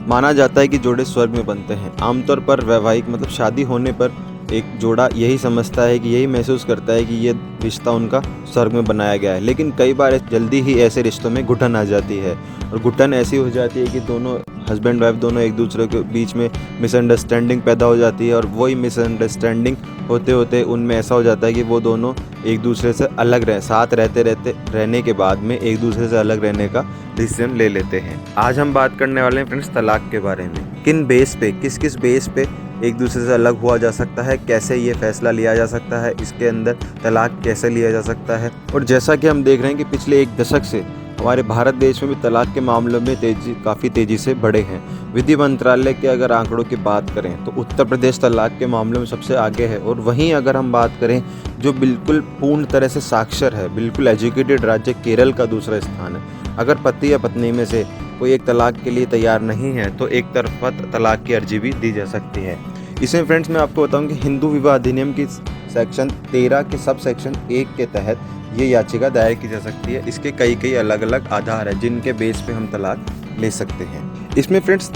माना जाता है कि जोड़े स्वर्ग में बनते हैं। आमतौर पर वैवाहिक मतलब शादी होने पर एक जोड़ा यही समझता है कि यही महसूस करता है कि ये रिश्ता उनका स्वर्ग में बनाया गया है। लेकिन कई बार जल्दी ही ऐसे रिश्तों में घुटन आ जाती है, और घुटन ऐसी हो जाती है कि दोनों हस्बैंड वाइफ दोनों एक दूसरे के बीच में मिसअंडरस्टैंडिंग पैदा हो जाती है, और वही मिसअंडरस्टैंडिंग होते होते उनमें ऐसा हो जाता है कि वो दोनों एक दूसरे से अलग साथ रहने के बाद में एक दूसरे से अलग रहने का डिसीजन ले लेते हैं। आज हम बात करने वाले हैं फ्रेंड्स तलाक के बारे में। किन बेस पे किस किस बेस पे एक दूसरे से अलग हुआ जा सकता है, कैसे ये फैसला लिया जा सकता है, इसके अंदर तलाक कैसे लिया जा सकता है। और जैसा कि हम देख रहे हैं कि पिछले एक दशक से हमारे भारत देश में भी तलाक के मामलों में काफ़ी तेज़ी से बढ़े हैं। विधि मंत्रालय के अगर आंकड़ों की बात करें तो उत्तर प्रदेश तलाक के मामलों में सबसे आगे है। और वहीं अगर हम बात करें जो बिल्कुल पूर्ण तरह से साक्षर है, बिल्कुल एजुकेटेड राज्य केरल का दूसरा स्थान है। अगर पति या पत्नी में से कोई एक तलाक के लिए तैयार नहीं है तो एक तरफा तलाक की अर्जी भी दी जा सकती है। इसमें फ्रेंड्स मैं आपको बताऊं कि हिंदू विवाह अधिनियम की सेक्शन 13 के सब सेक्शन 1 के तहत ये याचिका दायर की जा सकती है। इसके कई अलग अलग आधार है जिनके बेस पे हम तलाक ले सकते हैं। इसमें फ्रेंड्स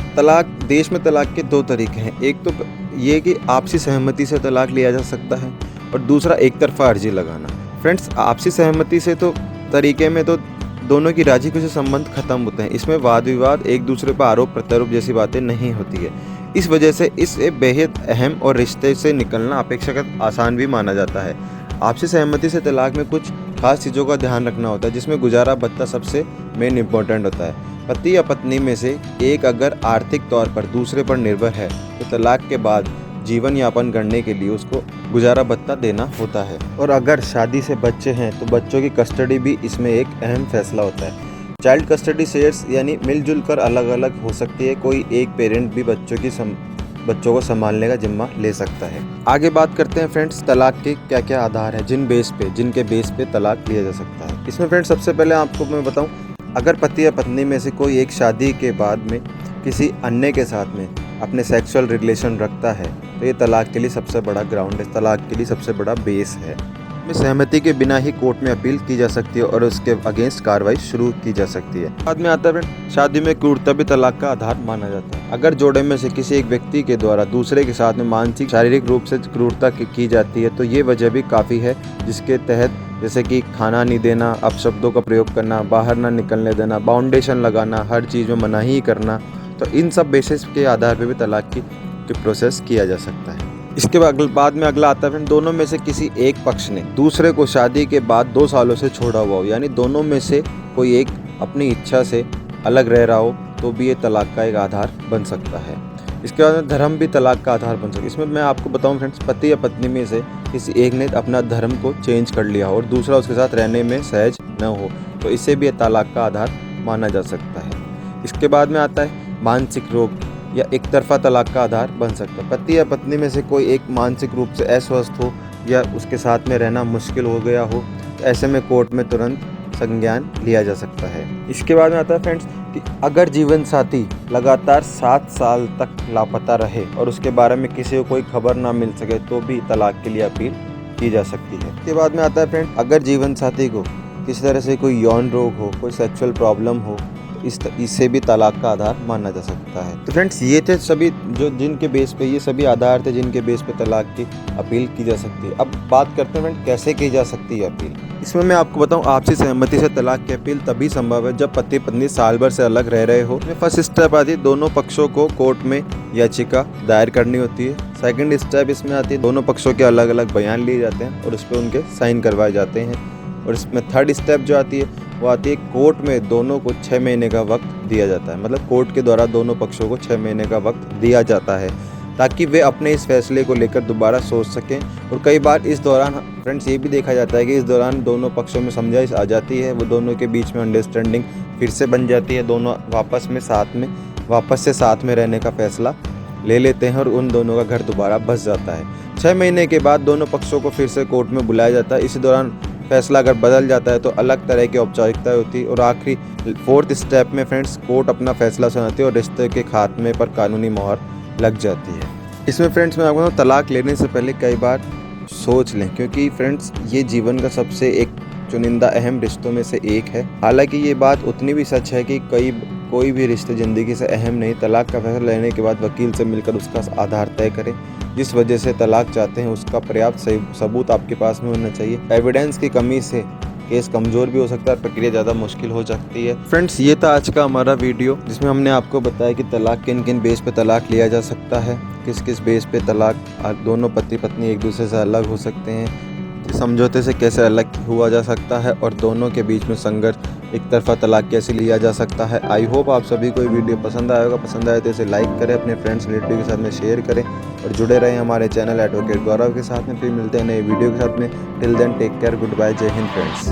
देश में तलाक के दो तरीके हैं। एक तो ये कि आपसी सहमति से तलाक लिया जा सकता है, और दूसरा एक तरफा अर्जी लगाना। फ्रेंड्स आपसी सहमति से तो तरीके में तो दोनों की राजी खुशी संबंध खत्म होते हैं। इसमें वाद विवाद, एक दूसरे पर आरोप प्रत्यारोप जैसी बातें नहीं होती है। इस वजह से इसे बेहद अहम और रिश्ते से निकलना अपेक्षाकृत आसान भी माना जाता है। आपसी सहमति से तलाक में कुछ खास चीज़ों का ध्यान रखना होता है, जिसमें गुजारा भत्ता सबसे मेन इंपॉर्टेंट होता है। पति या पत्नी में से एक अगर आर्थिक तौर पर दूसरे पर निर्भर है तो तलाक के बाद जीवन यापन करने के लिए उसको गुजारा भत्ता देना होता है। और अगर शादी से बच्चे हैं तो बच्चों की कस्टडी भी इसमें एक अहम फैसला होता है। चाइल्ड कस्टडी शेयर्स यानी मिलजुल कर अलग अलग हो सकती है। कोई एक पेरेंट भी बच्चों को संभालने का जिम्मा ले सकता है। आगे बात करते हैं फ्रेंड्स तलाक के क्या क्या आधार है जिनके बेस पे तलाक लिया जा सकता है। इसमें फ्रेंड्स सबसे पहले आपको मैं बताऊं, अगर पति या पत्नी में से कोई एक शादी के बाद में किसी अन्य के साथ में अपने सेक्सुअल रिलेशन रखता है तो ये तलाक के लिए सबसे बड़ा ग्राउंड है, तलाक के लिए सबसे बड़ा बेस है। में सहमति के बिना ही कोर्ट में अपील की जा सकती है और उसके अगेंस्ट कार्रवाई शुरू की जा सकती है। बाद में आता है शादी में क्रूरता भी तलाक का आधार माना जाता है। अगर जोड़े में से किसी एक व्यक्ति के द्वारा दूसरे के साथ में मानसिक शारीरिक रूप से क्रूरता की जाती है तो ये वजह भी काफ़ी है, जिसके तहत जैसे कि खाना नहीं देना, अपशब्दों का प्रयोग करना, बाहर ना निकलने देना, बाउंडेशन लगाना, हर चीज़ में मनाही करना, तो इन सब बेसिस के आधार पर भी तलाक की प्रोसेस किया जा सकता है। इसके बाद में अगला आता है दोनों में से किसी एक पक्ष ने दूसरे को शादी के बाद 2 सालों से छोड़ा हुआ हो, यानी दोनों में से कोई एक अपनी इच्छा से अलग रह रहा हो तो भी ये तलाक का एक आधार बन सकता है। इसके बाद में धर्म भी तलाक का आधार बन सकता है। इसमें मैं आपको बताऊं फ्रेंड्स, पति या पत्नी में से किसी एक ने अपना धर्म को चेंज कर लिया हो और दूसरा उसके साथ रहने में सहज न हो तो इसे भी तलाक का आधार माना जा सकता है। इसके बाद में आता है मानसिक रोग या एक तरफा तलाक का आधार बन सकता है। पति या पत्नी में से कोई एक मानसिक रूप से अस्वस्थ हो या उसके साथ में रहना मुश्किल हो गया हो तो ऐसे में कोर्ट में तुरंत संज्ञान लिया जा सकता है। इसके बाद में आता है फ्रेंड्स कि अगर जीवन साथी लगातार 7 साल तक लापता रहे और उसके बारे में किसी को कोई खबर ना मिल सके तो भी तलाक के लिए अपील की जा सकती है। इसके बाद में आता है फ्रेंड्स, अगर जीवन साथी को किसी तरह से कोई यौन रोग हो, कोई सेक्सुअल प्रॉब्लम हो, इससे भी तलाक का आधार माना जा सकता है। तो फ्रेंड्स ये थे सभी जिनके बेस पे ये सभी आधार थे जिनके बेस पे तलाक की अपील की जा सकती है। अब बात करते हैं फ्रेंड कैसे की जा सकती है अपील। इसमें मैं आपको बताऊं, आपसी सहमति से तलाक की अपील तभी संभव है जब पति पत्नी साल भर से अलग रह रहे हो। फर्स्ट स्टेप आती है दोनों पक्षों को कोर्ट में याचिका दायर करनी होती है। सेकंड स्टेप इसमें आती है दोनों पक्षों के अलग अलग बयान लिए जाते हैं और उस पर उनके साइन करवाए जाते हैं। और इसमें थर्ड स्टेप जो आती है वो आती है कोर्ट में दोनों को 6 महीने का वक्त दिया जाता है। मतलब कोर्ट के द्वारा दोनों पक्षों को 6 महीने का वक्त दिया जाता है ताकि वे अपने इस फैसले को लेकर दोबारा सोच सकें। और कई बार इस दौरान फ्रेंड्स ये भी देखा जाता है कि इस दौरान दोनों पक्षों में समझाइश आ जाती है, वो दोनों के बीच में अंडरस्टैंडिंग फिर से बन जाती है, दोनों वापस से साथ में रहने का फैसला ले लेते हैं और उन दोनों का घर दोबारा बस जाता है। 6 महीने के बाद दोनों पक्षों को फिर से कोर्ट में बुलाया जाता है। इसी दौरान फैसला अगर बदल जाता है तो अलग तरह की औपचारिकताएं होती है। और आखिरी फोर्थ स्टेप में फ्रेंड्स कोर्ट अपना फैसला सुनाती है और रिश्ते के खात्मे पर कानूनी मोहर लग जाती है। इसमें फ्रेंड्स मैं आपको तलाक लेने से पहले कई बार सोच लें, क्योंकि फ्रेंड्स ये जीवन का सबसे एक चुनिंदा अहम रिश्तों में से एक है। हालांकि ये बात उतनी भी सच है कि कई कोई भी रिश्ते ज़िंदगी से अहम नहीं। तलाक का फैसला लेने के बाद वकील से मिलकर उसका आधार तय करें। जिस वजह से तलाक चाहते हैं उसका पर्याप्त सबूत आपके पास में होना चाहिए। एविडेंस की कमी से केस कमज़ोर भी हो सकता है, प्रक्रिया ज़्यादा मुश्किल हो सकती है। फ्रेंड्स, ये था आज का हमारा वीडियो, जिसमें हमने आपको बताया कि तलाक किन किन बेस पे तलाक लिया जा सकता है, किस किस बेस पे तलाक दोनों पति पत्नी एक दूसरे से अलग हो सकते हैं, समझौते से कैसे अलग हुआ जा सकता है और दोनों के बीच में संघर्ष एक तरफा तलाक कैसे लिया जा सकता है। आई होप आप सभी को ये वीडियो पसंद आया होगा। पसंद आए तो इसे लाइक करें, अपने फ्रेंड्स रिलेटिव के साथ में शेयर करें और जुड़े रहें हमारे चैनल एडवोकेट गौरव के साथ में। फिर मिलते हैं नए वीडियो के साथ में। Till then take care, good bye, जय हिंद फ्रेंड्स।